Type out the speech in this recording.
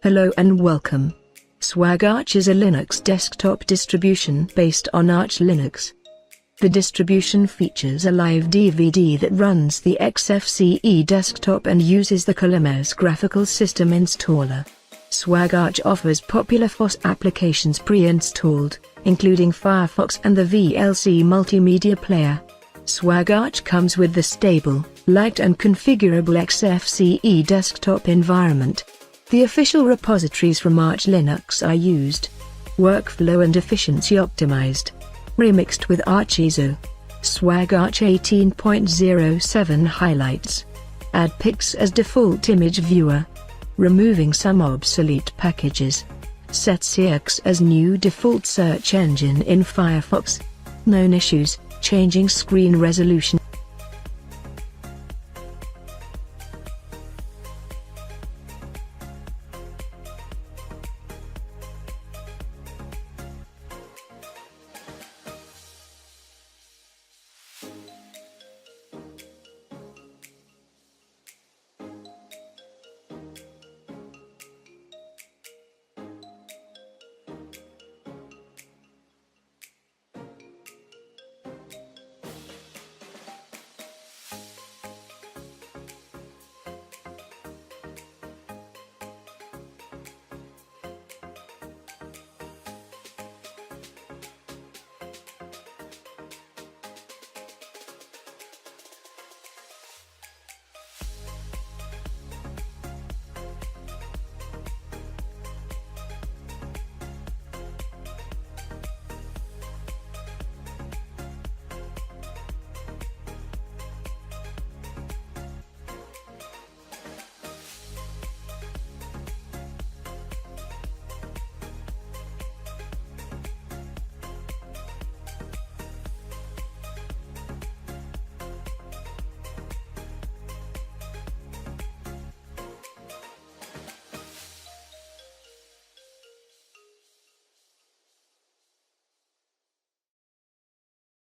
Hello and welcome. SwagArch is a Linux desktop distribution based on Arch Linux. The distribution features a live DVD that runs the Xfce desktop and uses the Calamares graphical system installer. SwagArch offers popular FOSS applications pre-installed, including Firefox and the VLC multimedia player. SwagArch comes with the stable, light and configurable Xfce desktop environment. The official repositories from Arch Linux are used. Workflow and efficiency optimized. Remixed with ArchISO. SwagArch 18.07 highlights. Add pics as default image viewer. Removing some obsolete packages. Set Xfce as new default search engine in Firefox. Known issues: changing screen resolution.